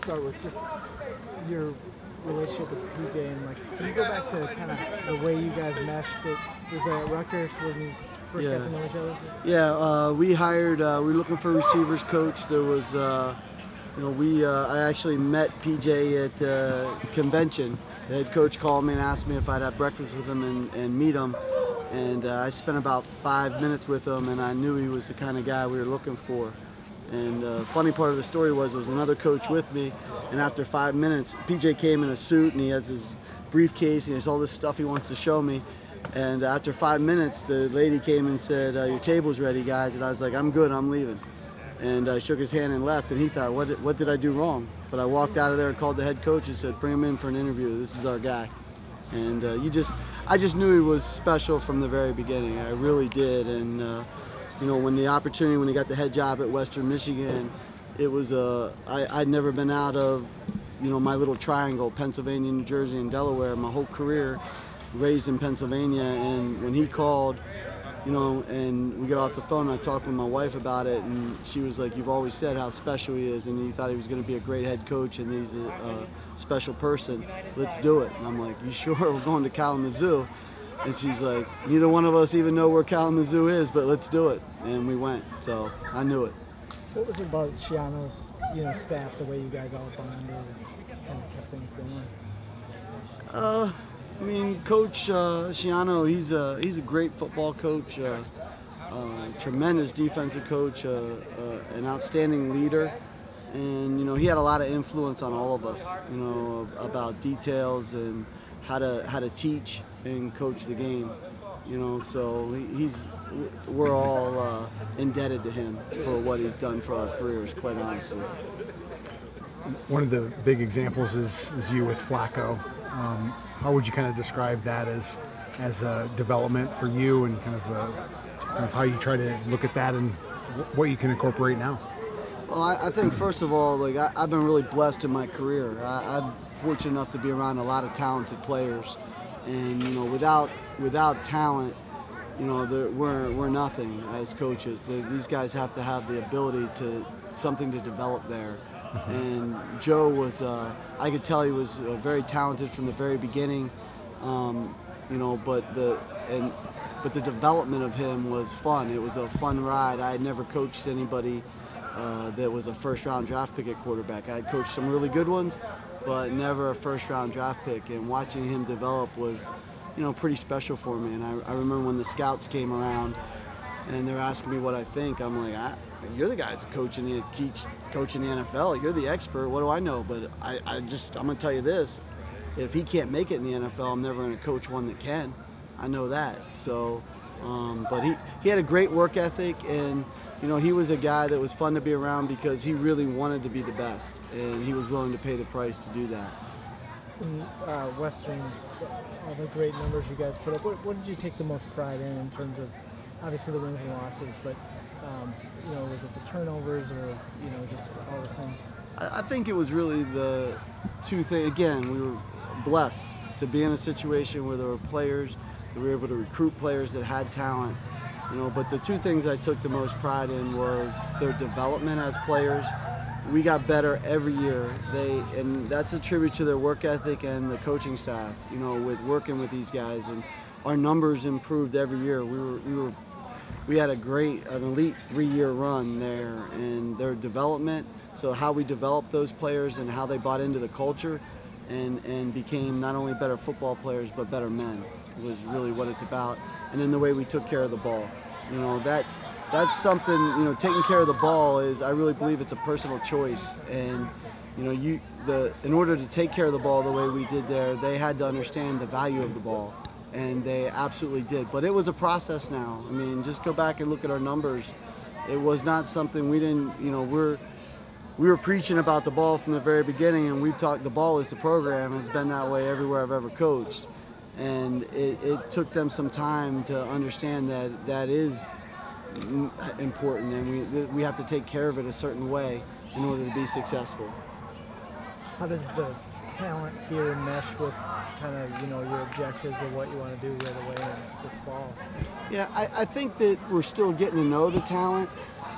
start with just your relationship with PJ, and like, can you go back to kind of the way you guys meshed it? Was it at Rutgers when you first got to know each other? Yeah, we hired. We were looking for a receivers coach. There was, I actually met PJ at the convention. The head coach called me and asked me if I'd have breakfast with him and meet him. And I spent about 5 minutes with him, and I knew he was the kind of guy we were looking for. And the funny part of the story was there was another coach with me, and after 5 minutes, PJ came in a suit and he has his briefcase and he has all this stuff he wants to show me. And after 5 minutes, the lady came and said, "Your table's ready, guys." And I was like, "I'm good, I'm leaving." And I shook his hand and left, and he thought, what did I do wrong? But I walked out of there and called the head coach and said, "Bring him in for an interview. This is our guy." And I just knew he was special from the very beginning. I really did. And when the opportunity, when he got the head job at Western Michigan, it was I'd never been out of my little triangle, Pennsylvania, New Jersey, and Delaware, my whole career, raised in Pennsylvania. And when he called, and we got off the phone, I talked with my wife about it, and she was like, "You've always said how special he is, and you thought he was going to be a great head coach, and he's a special person. Let's do it." And I'm like, "You sure? We're going to Kalamazoo." And she's like, "Neither one of us even know where Kalamazoo is, but let's do it." And we went, so I knew it. What was it about Schiano's staff, the way you guys all bonded and kind of kept things going? I mean, Coach Schiano, he's a great football coach, tremendous defensive coach, an outstanding leader, and he had a lot of influence on all of us, about details and how to teach and coach the game, So we're all indebted to him for what he's done for our careers, quite honestly. One of the big examples is you with Flacco. How would you kind of describe that as a development for you, and kind of how you try to look at that and what you can incorporate now? Well, I think first of all, I've been really blessed in my career. I'm fortunate enough to be around a lot of talented players, and without talent, we're nothing as coaches. These guys have to have the ability something to develop there. And Joe was, I could tell he was very talented from the very beginning, but the development of him was fun. It was a fun ride. I had never coached anybody that was a first-round draft pick at quarterback. I had coached some really good ones, but never a first-round draft pick. And watching him develop was, pretty special for me. And I remember when the scouts came around and they're asking me what I think. I'm like, "You're the guy that's coaching the NFL. You're the expert. What do I know?" But I'm gonna tell you this: if he can't make it in the NFL, I'm never gonna coach one that can. I know that. So, but he had a great work ethic, and he was a guy that was fun to be around because he really wanted to be the best, and he was willing to pay the price to do that. In Western, all the great numbers you guys put up, what did you take the most pride in terms of, obviously, the wins and losses, but was it the turnovers or just all the things? I think it was really the two things. Again, we were blessed to be in a situation where there were players, that we were able to recruit players that had talent. But the two things I took the most pride in was their development as players. We got better every year. And that's a tribute to their work ethic and the coaching staff. With working with these guys, and our numbers improved every year. We had an elite 3-year run there, and their development. So how we developed those players and how they bought into the culture, and became not only better football players but better men, was really what it's about. And then the way we took care of the ball. That's something, taking care of the ball I really believe it's a personal choice. And in order to take care of the ball the way we did there, they had to understand the value of the ball, and they absolutely did. But it was a process now. I mean, just go back and look at our numbers. It was not something we didn't, we were preaching about the ball from the very beginning, and we've talked, the ball is the program. It's been that way everywhere I've ever coached. And it took them some time to understand that is important, and we have to take care of it a certain way in order to be successful. How does the talent here mesh with kind of your objectives of what you want to do right away this fall? Yeah, I think that we're still getting to know the talent.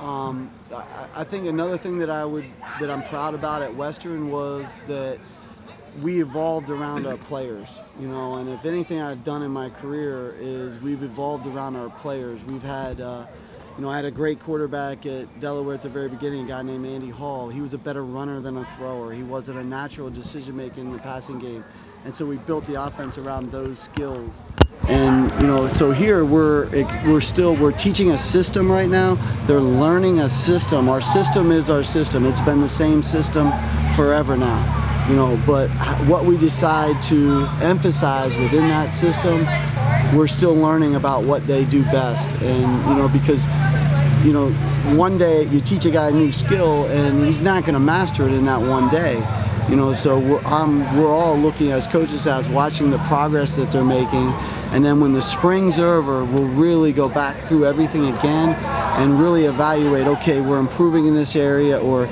I think another thing that I'm proud about at Western was that we evolved around our players, you know, and if anything I've done in my career is we've evolved around our players. We've had, you know, I had a great quarterback at Delaware at the very beginning, a guy named Andy Hall. He was a better runner than a thrower. He wasn't a natural decision maker in the passing game. And so we built the offense around those skills. And, you know, so here we're teaching a system right now. They're learning a system. Our system is our system. It's been the same system forever now. You know, but what we decide to emphasize within that system, we're still learning about what they do best. And, you know, because, you know, one day you teach a guy a new skill and he's not going to master it in that one day. You know, so we're all looking as coaching staffs, watching the progress that they're making, and then when the spring's over, we'll really go back through everything again and really evaluate, okay, we're improving in this area, or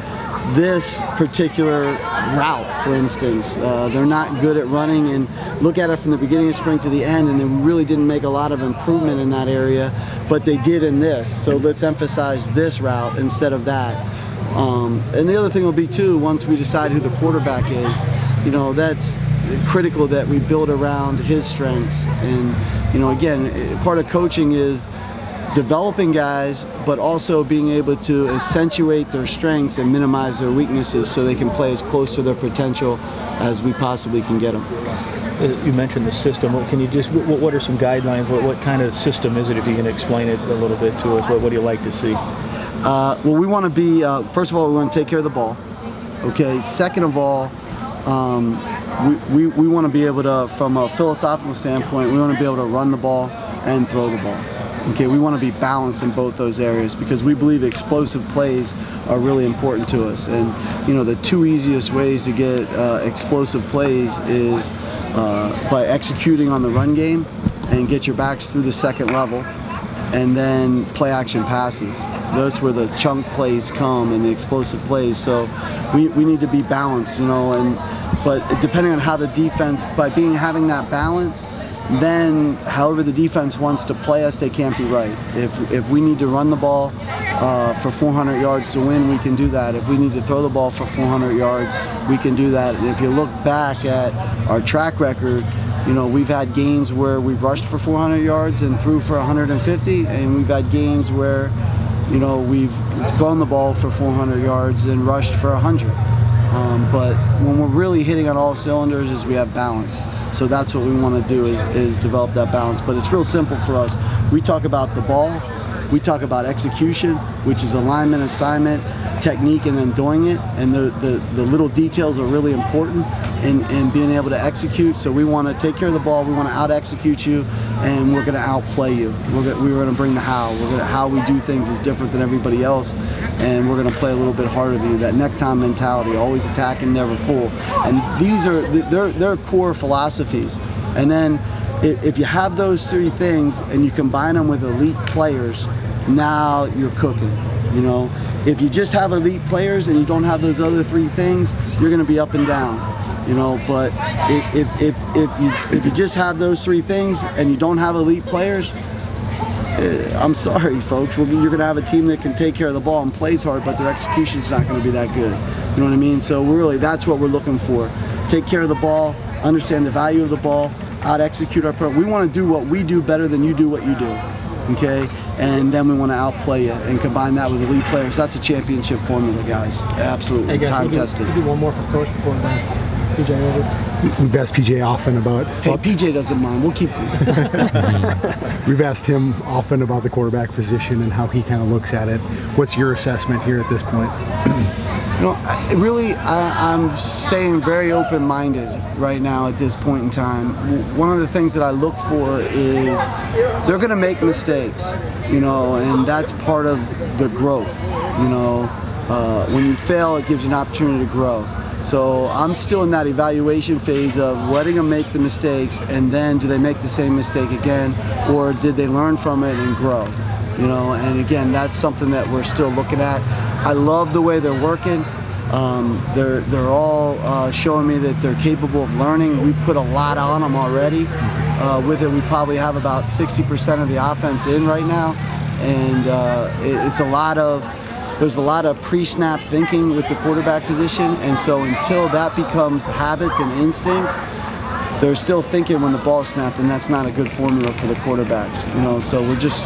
this particular route, for instance, they're not good at running, and look at it from the beginning of spring to the end, and they really didn't make a lot of improvement in that area, but they did in this, so let's emphasize this route instead of that. And the other thing will be too, once we decide who the quarterback is, you know, that's critical that we build around his strengths. And, you know, again, part of coaching is developing guys, but also being able to accentuate their strengths and minimize their weaknesses so they can play as close to their potential as we possibly can get them. You mentioned the system. Can you just, what are some guidelines? What kind of system is it, if you can explain it a little bit to us? What do you like to see? Well, we want to be, first of all, we want to take care of the ball. Okay, second of all, we want to be able to, from a philosophical standpoint, we want to be able to run the ball and throw the ball. Okay, we want to be balanced in both those areas because we believe explosive plays are really important to us. And, you know, the two easiest ways to get explosive plays is by executing on the run game and get your backs through the second level, and then play action passes. That's where the chunk plays come and the explosive plays. So we need to be balanced, you know, but depending on how the defense, by having that balance, then however the defense wants to play us, they can't be right. If we need to run the ball for 400 yards to win, we can do that. If we need to throw the ball for 400 yards, we can do that. And if you look back at our track record, you know, we've had games where we've rushed for 400 yards and threw for 150, and we've had games where, you know, we've thrown the ball for 400 yards and rushed for 100. But when we're really hitting on all cylinders is we have balance. So that's what we want to do is develop that balance. But it's real simple for us. We talk about the ball, we talk about execution, which is alignment, assignment, technique, and then doing it. And the little details are really important in being able to execute. So we want to take care of the ball, we want to out-execute you, and we're going to outplay you. We're going to bring the how. How we do things is different than everybody else, and we're going to play a little bit harder than you. That neck-time mentality, always attack and never fool. And these are their core philosophies. And then if you have those three things and you combine them with elite players, now you're cooking. You know, if you just have elite players and you don't have those other three things, you're going to be up and down. You know, but if you just have those three things and you don't have elite players, I'm sorry, folks. You're going to have a team that can take care of the ball and plays hard, but their execution's not going to be that good. You know what I mean? So really, that's what we're looking for. Take care of the ball, understand the value of the ball, out-execute our program. We want to do what we do better than you do what you do. Okay, and then we want to outplay you and combine that with elite players. That's a championship formula, guys. Absolutely, hey guys, time tested. We'll do one more for Coach before we bring PJ over. We've asked PJ often about. Hey, PJ doesn't mind. We'll keep going. We've asked him often about the quarterback position and how he kind of looks at it. What's your assessment here at this point? You know, really, I'm staying very open-minded right now at this point in time. One of the things that I look for is they're going to make mistakes, you know, and that's part of the growth. You know, when you fail, it gives you an opportunity to grow. So I'm still in that evaluation phase of letting them make the mistakes, and then do they make the same mistake again, or did they learn from it and grow? You know, and again, that's something that we're still looking at. I love the way they're working. They're all showing me that they're capable of learning. We put a lot on them already. With it, we probably have about 60% of the offense in right now. and there's a lot of pre-snap thinking with the quarterback position, and so until that becomes habits and instincts, they're still thinking when the ball snapped, and that's not a good formula for the quarterbacks. You know, so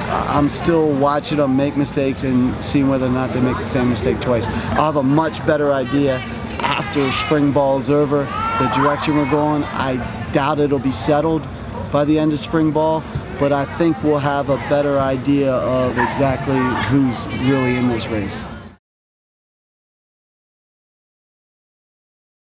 I'm still watching them make mistakes and seeing whether or not they make the same mistake twice. I'll have a much better idea after spring ball's over, the direction we're going. I doubt it'll be settled by the end of spring ball, but I think we'll have a better idea of exactly who's really in this race.